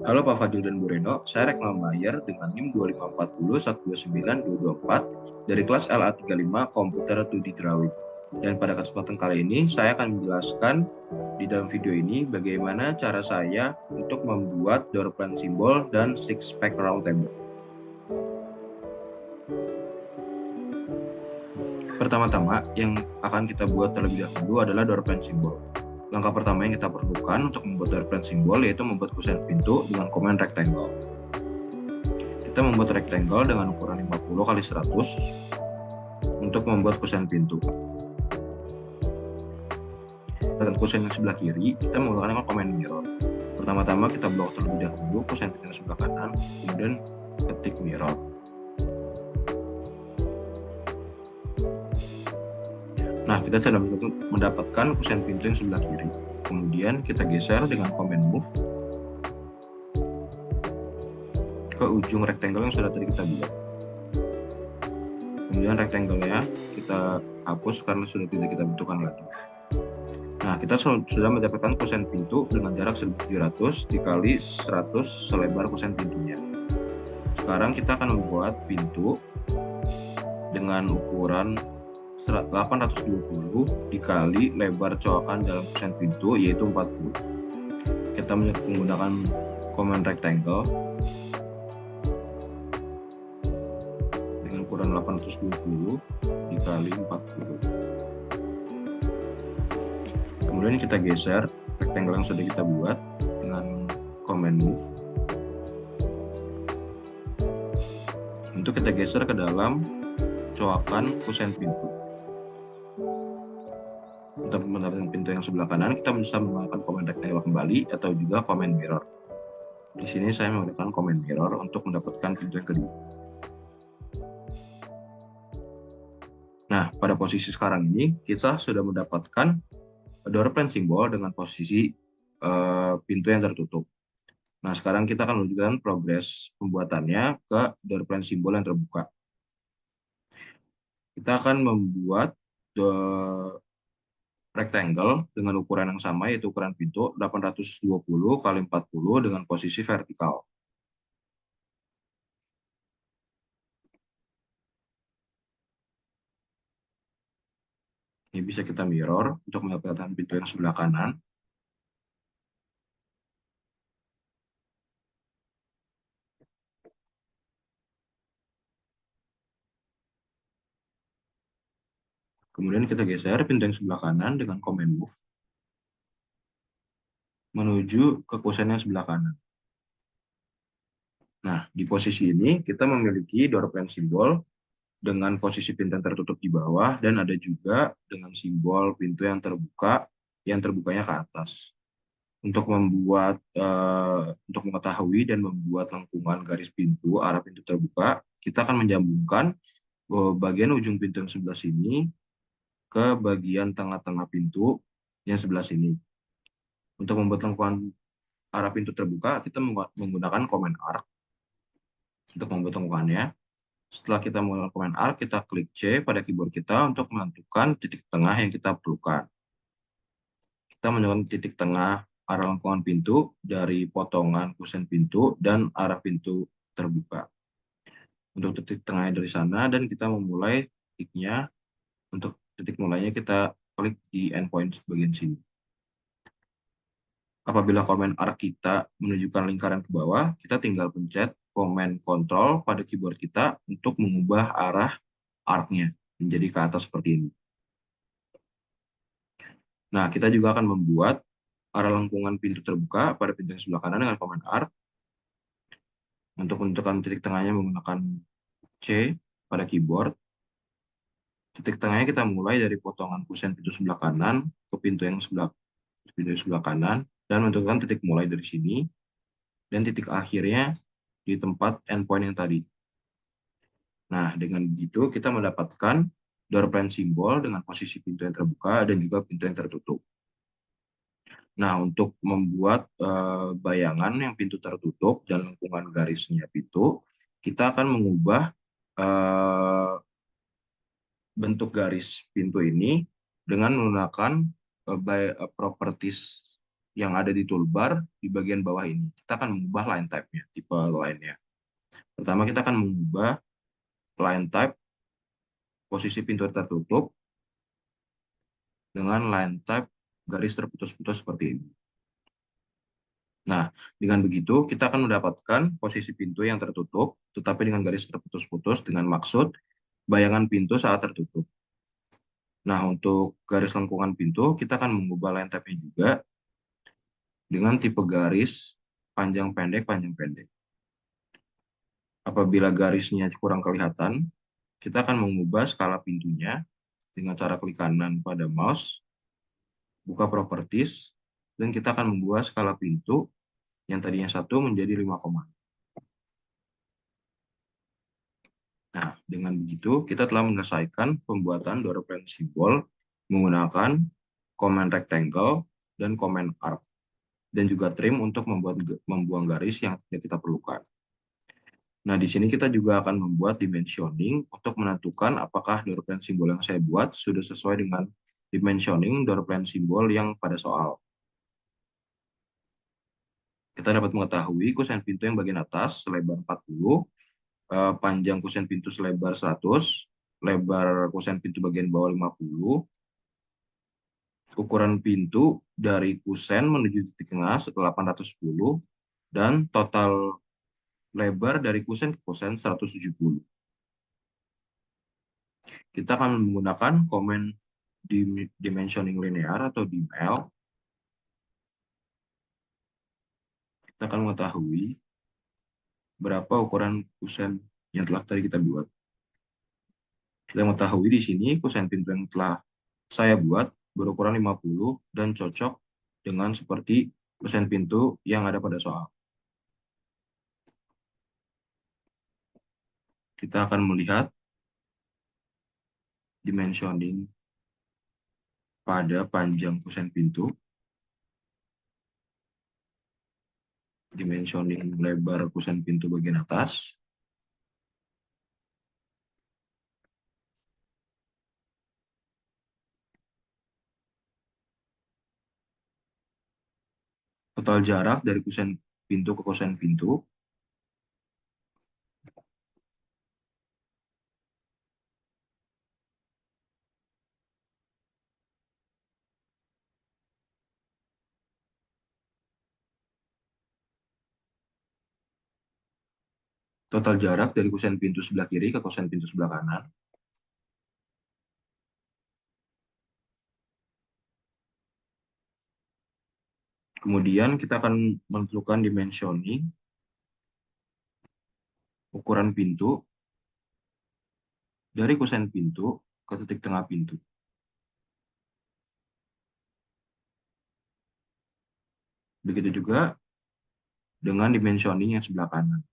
Halo Pak Fadil dan Bu Reno, saya Reklam Mayer dengan NIM 25401292224 dari kelas LA35 Komputer 2D Drawing. Dan pada kesempatan kali ini, saya akan menjelaskan di dalam video ini bagaimana cara saya untuk membuat door plan simbol dan six pack round table. Pertama-tama, yang akan kita buat terlebih dahulu adalah door plan simbol. Langkah pertama yang kita perlukan untuk membuat door plan simbol yaitu membuat kusen pintu dengan command rectangle. Kita membuat rectangle dengan ukuran 50 x 100 untuk membuat kusen pintu. Dengan kusen yang sebelah kiri, kita menggunakan command mirror. Pertama-tama kita blok terlebih dahulu kusen pintu yang sebelah kanan, kemudian ketik mirror. Nah, kita sudah mendapatkan kusen pintu yang sebelah kiri. Kemudian kita geser dengan command move ke ujung rectangle yang sudah tadi kita buat. Kemudian rectangle-nya kita hapus karena sudah tidak kita butuhkan lagi. Nah, kita sudah mendapatkan kusen pintu dengan jarak 1700 dikali 100 selebar kusen pintunya. Sekarang kita akan membuat pintu dengan ukuran 820 dikali lebar coakan dalam kusen pintu yaitu 40. Kita menggunakan command rectangle dengan ukuran 820 dikali 40. Kemudian kita geser rectangle yang sudah kita buat dengan command move untuk kita geser ke dalam coakan kusen pintu. Untuk mendapatkan pintu yang sebelah kanan, kita bisa menggunakan command rectangle kembali atau juga command mirror. Di sini saya menggunakan command mirror untuk mendapatkan pintu yang kedua. Nah, pada posisi sekarang ini, kita sudah mendapatkan door plan simbol dengan posisi pintu yang tertutup. Nah, sekarang kita akan menunjukkan progres pembuatannya ke door plan simbol yang terbuka. Kita akan membuat rectangle dengan ukuran yang sama, yaitu ukuran pintu 820 x 40 dengan posisi vertikal. Ini bisa kita mirror untuk mendapatkan pintu yang sebelah kanan. Kemudian kita geser pintu yang sebelah kanan dengan command move menuju ke kusen yang sebelah kanan. Nah, di posisi ini kita memiliki door plan simbol dengan posisi pintu yang tertutup di bawah dan ada juga dengan simbol pintu yang terbuka, yang terbukanya ke atas. Untuk mengetahui dan membuat lengkungan garis pintu arah pintu terbuka, kita akan menjambungkan bagian ujung pintu yang sebelah sini ke bagian tengah-tengah pintu yang sebelah sini. Untuk membuat lengkungan arah pintu terbuka, kita menggunakan command arc untuk membuat lengkungannya. Setelah kita menggunakan command arc, kita klik C pada keyboard kita untuk menentukan titik tengah yang kita perlukan. Kita menentukan titik tengah arah lengkungan pintu dari potongan kusen pintu dan arah pintu terbuka. Untuk titik tengahnya dari sana, dan kita memulai titiknya. Untuk titik mulainya kita klik di endpoint bagian sini. Apabila command arc kita menunjukkan lingkaran ke bawah, kita tinggal pencet command control pada keyboard kita untuk mengubah arah arc-nya menjadi ke atas seperti ini. Nah, kita juga akan membuat arah lengkungan pintu terbuka pada pintu yang sebelah kanan dengan command arc. Untuk menentukan titik tengahnya menggunakan C pada keyboard. Titik tengahnya kita mulai dari potongan kusen pintu sebelah kanan ke pintu yang sebelah kanan dan menentukan titik mulai dari sini dan titik akhirnya di tempat endpoint yang tadi. Nah, dengan begitu kita mendapatkan door plan simbol dengan posisi pintu yang terbuka dan juga pintu yang tertutup. Nah, untuk membuat bayangan yang pintu tertutup dan lengkungan garisnya pintu, kita akan mengubah bentuk garis pintu ini dengan menggunakan properties yang ada di toolbar di bagian bawah ini. Kita akan mengubah line type-nya, tipe line-nya. Pertama, kita akan mengubah line type posisi pintu tertutup dengan line type garis terputus-putus seperti ini. Nah, dengan begitu kita akan mendapatkan posisi pintu yang tertutup, tetapi dengan garis terputus-putus dengan maksud bayangan pintu saat tertutup. Nah, untuk garis lengkungan pintu, kita akan mengubah line type-nya juga dengan tipe garis panjang pendek, panjang pendek. Apabila garisnya kurang kelihatan, kita akan mengubah skala pintunya dengan cara klik kanan pada mouse, buka properties, dan kita akan mengubah skala pintu yang tadinya 1 menjadi 5, nah, dengan begitu kita telah menyelesaikan pembuatan door plan simbol menggunakan command rectangle dan command arc, dan juga trim untuk membuang garis yang tidak kita perlukan. Nah, di sini kita juga akan membuat dimensioning untuk menentukan apakah door plan simbol yang saya buat sudah sesuai dengan dimensioning door plan simbol yang pada soal. Kita dapat mengetahui kusen pintu yang bagian atas selebar 40, panjang kusen pintu selebar 100, lebar kusen pintu bagian bawah 50, ukuran pintu dari kusen menuju titik tengah 810, dan total lebar dari kusen ke kusen 170. Kita akan menggunakan komen dimensioning linear atau DIML. Kita akan mengetahui berapa ukuran kusen yang telah tadi kita buat. Kita mengetahui di sini kusen pintu yang telah saya buat berukuran 50 dan cocok dengan seperti kusen pintu yang ada pada soal. Kita akan melihat dimensioning pada panjang kusen pintu, dimensioning lebar kusen pintu bagian atas, total jarak dari kusen pintu ke kusen pintu, total jarak dari kusen pintu sebelah kiri ke kusen pintu sebelah kanan. Kemudian kita akan menentukan dimensioning ukuran pintu dari kusen pintu ke titik tengah pintu. Begitu juga dengan dimensioning yang sebelah kanan.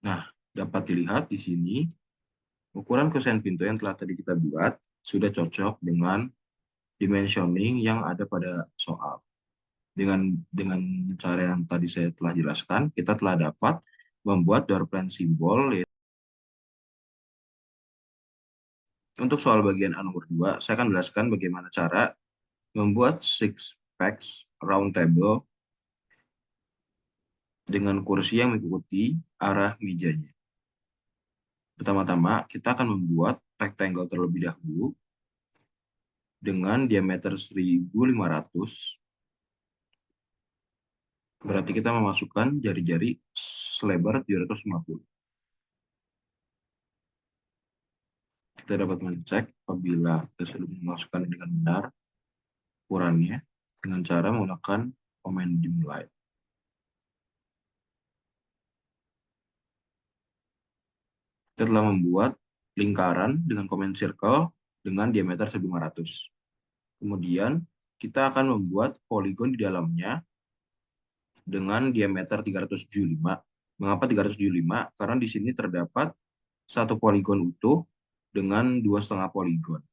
Nah, dapat dilihat di sini, ukuran kusen pintu yang telah tadi kita buat sudah cocok dengan dimensioning yang ada pada soal. Dengan cara yang tadi saya telah jelaskan, kita telah dapat membuat door plan simbol. Untuk soal bagian A nomor 2, saya akan jelaskan bagaimana cara membuat six packs round table dengan kursi yang mengikuti arah mejanya. Pertama-tama, kita akan membuat rectangle terlebih dahulu dengan diameter 1500. Berarti kita memasukkan jari-jari selebar 750. Kita dapat mengecek apabila kita sudah memasukkan dengan benar ukurannya dengan cara menggunakan command dim light. Kita telah membuat lingkaran dengan command circle dengan diameter 1500. Kemudian kita akan membuat poligon di dalamnya dengan diameter 375. Mengapa 375? Karena di sini terdapat satu poligon utuh dengan 2,5 poligon.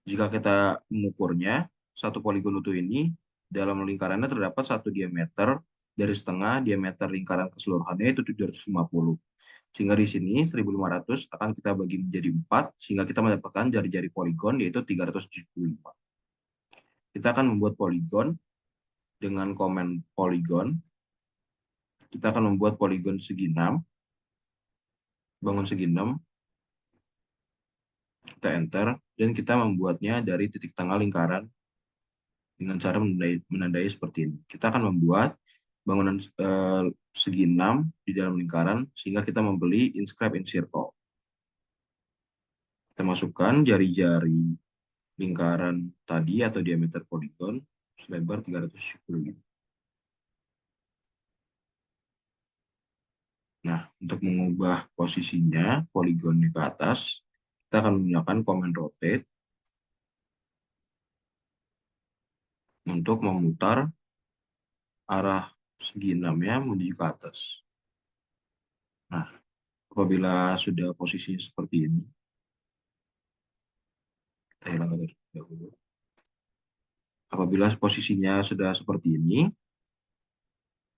Jika kita mengukurnya, satu poligon utuh ini dalam lingkarannya terdapat satu diameter dari setengah diameter lingkaran keseluruhannya itu 750. Sehingga di sini 1.500 akan kita bagi menjadi 4, sehingga kita mendapatkan jari-jari poligon yaitu 375. Kita akan membuat poligon dengan komen poligon. Kita akan membuat poligon segi 6, bangun segi 6, kita enter, dan kita membuatnya dari titik tengah lingkaran dengan cara menandai seperti ini. Kita akan membuat bangunan segi 6 di dalam lingkaran, sehingga kita membeli inscribe in circle. Kita masukkan jari-jari lingkaran tadi atau diameter poligon selebar 375. Nah, untuk mengubah posisinya poligonnya ke atas, kita akan menggunakan command rotate untuk memutar arah segi 6-nya menuju ke atas. Nah, apabila sudah posisinya seperti ini, kita hilangkan dari dahulu. Apabila posisinya sudah seperti ini,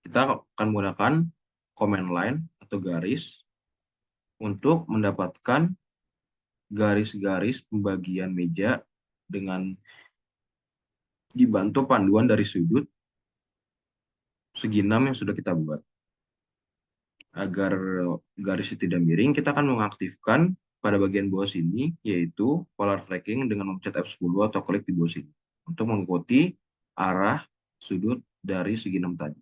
kita akan menggunakan command line atau garis untuk mendapatkan garis-garis pembagian meja dengan dibantu panduan dari sudut segi 6 yang sudah kita buat. Agar garisnya tidak miring, kita akan mengaktifkan pada bagian bawah sini, yaitu polar tracking dengan memencet F10 atau klik di bawah sini, untuk mengikuti arah sudut dari segi 6 tadi.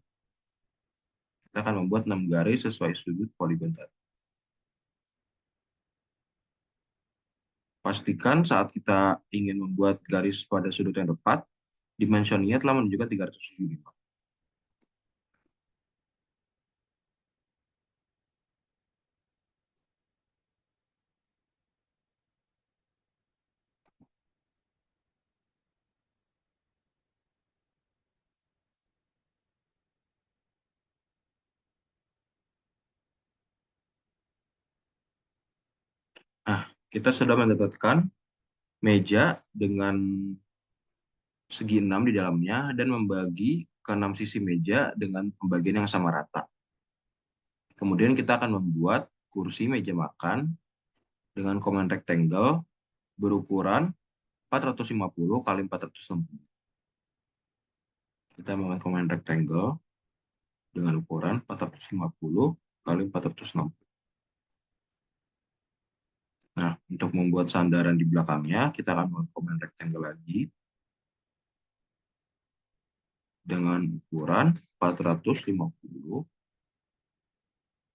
Kita akan membuat 6 garis sesuai sudut poligon tadi. Pastikan saat kita ingin membuat garis pada sudut yang tepat, dimensinya telah menunjukkan 375. Nah, kita sudah mendapatkan meja dengan segi 6 di dalamnya dan membagi ke 6 sisi meja dengan pembagian yang sama rata. Kemudian kita akan membuat kursi meja makan dengan command rectangle berukuran 450 kali 460. Kita menggunakan command rectangle dengan ukuran 450 kali 460. Nah, untuk membuat sandaran di belakangnya, kita akan menggunakan command rectangle lagi dengan ukuran 450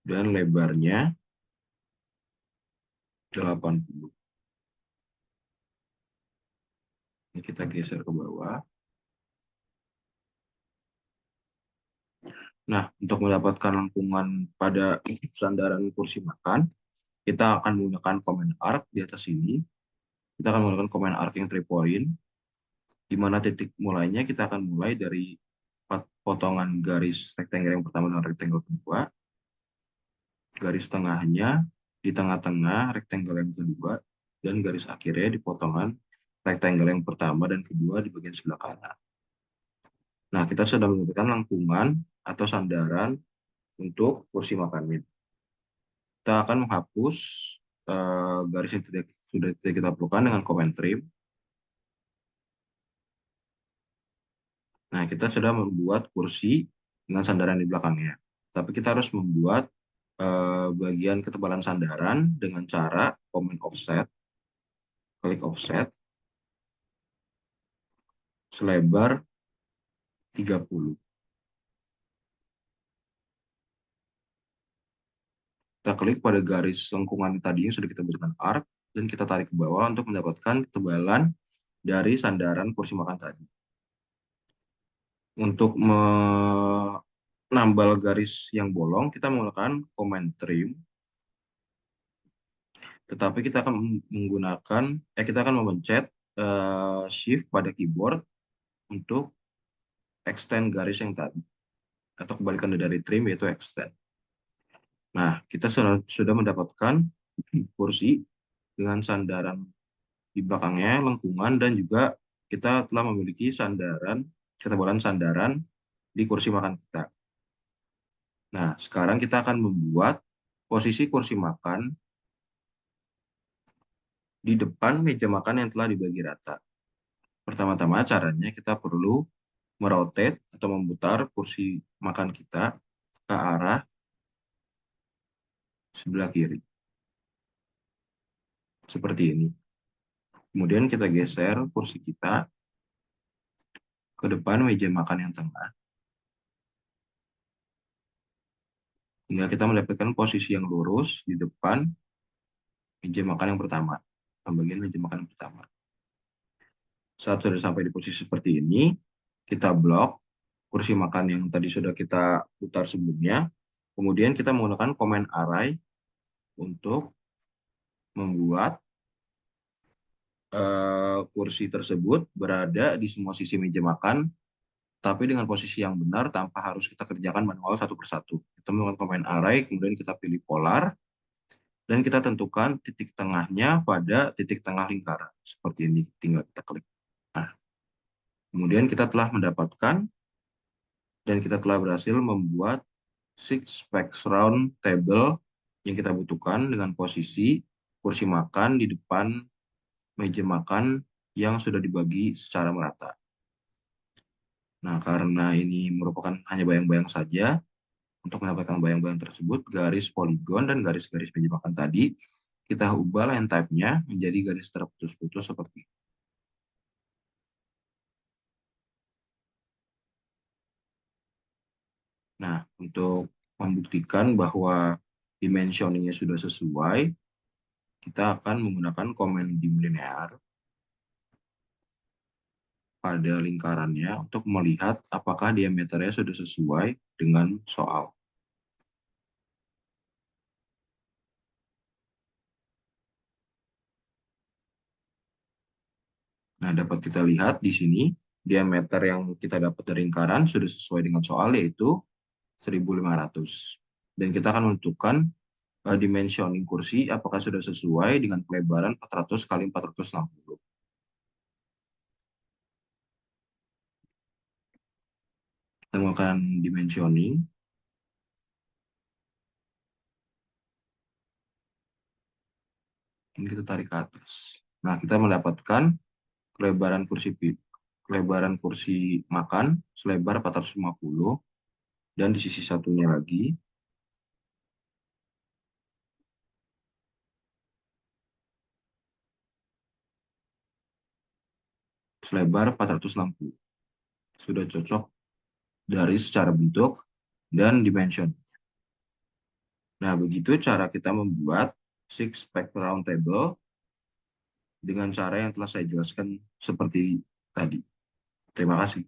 dan lebarnya 80. Ini kita geser ke bawah. Nah, untuk mendapatkan lengkungan pada sandaran kursi makan, kita akan menggunakan command arc di atas sini. Kita akan menggunakan command arc yang 3 point, di mana titik mulainya kita akan mulai dari potongan garis rectangle yang pertama dan rectangle kedua, garis tengahnya di tengah-tengah rectangle yang kedua, dan garis akhirnya di potongan rectangle yang pertama dan kedua di bagian sebelah kanan. Nah, kita sudah mendapatkan lengkungan atau sandaran untuk kursi makan mie. Kita akan menghapus garis yang sudah tidak kita perlukan dengan command trim. Nah, kita sudah membuat kursi dengan sandaran di belakangnya. Tapi kita harus membuat bagian ketebalan sandaran dengan cara command offset, klik offset, selebar 30. Kita klik pada garis lengkungan tadi yang sudah kita berikan arc, dan kita tarik ke bawah untuk mendapatkan ketebalan dari sandaran kursi makan tadi. Untuk menambal garis yang bolong, kita menggunakan command trim. Tetapi kita akan menggunakan, kita akan memencet shift pada keyboard untuk extend garis yang tadi, atau kebalikan dari trim yaitu extend. Nah, kita sudah mendapatkan kursi dengan sandaran di belakangnya, lengkungan, dan juga kita telah memiliki sandaran, ketebalan sandaran di kursi makan kita. Nah, sekarang kita akan membuat posisi kursi makan di depan meja makan yang telah dibagi rata. Pertama-tama caranya kita perlu merotate atau memutar kursi makan kita ke arah sebelah kiri. Seperti ini. Kemudian kita geser kursi kita ke depan meja makan yang tengah. Hingga kita mendapatkan posisi yang lurus di depan meja makan yang pertama. Pembagian meja makan yang pertama. Saat sudah sampai di posisi seperti ini, kita blok kursi makan yang tadi sudah kita putar sebelumnya. Kemudian kita menggunakan command array untuk membuat kursi tersebut berada di semua sisi meja makan, tapi dengan posisi yang benar tanpa harus kita kerjakan manual satu persatu. Kita menggunakan command array, kemudian kita pilih polar, dan kita tentukan titik tengahnya pada titik tengah lingkaran. Seperti ini, tinggal kita klik. Nah, kemudian kita telah mendapatkan dan kita telah berhasil membuat six specs round table yang kita butuhkan dengan posisi kursi makan di depan meja makan yang sudah dibagi secara merata. Nah, karena ini merupakan hanya bayang-bayang saja, untuk mendapatkan bayang-bayang tersebut, garis poligon dan garis-garis meja makan tadi, kita ubah line type-nya menjadi garis terputus-putus seperti ini. Nah, untuk membuktikan bahwa dimensioningnya sudah sesuai, kita akan menggunakan command dim linear pada lingkarannya untuk melihat apakah diameternya sudah sesuai dengan soal. Nah, dapat kita lihat di sini, diameter yang kita dapat dari lingkaran sudah sesuai dengan soal, yaitu 1.500. Dan kita akan menentukan dimensioning kursi apakah sudah sesuai dengan pelebaran 400 kali 460. Kita melakukan dimensioning. Ini kita tarik ke atas. Nah, kita mendapatkan kelebaran kursi makan selebar 450, dan di sisi satunya lagi selebar 460. Sudah cocok dari secara bentuk dan dimension. Nah, begitu cara kita membuat six pack round table dengan cara yang telah saya jelaskan seperti tadi. Terima kasih.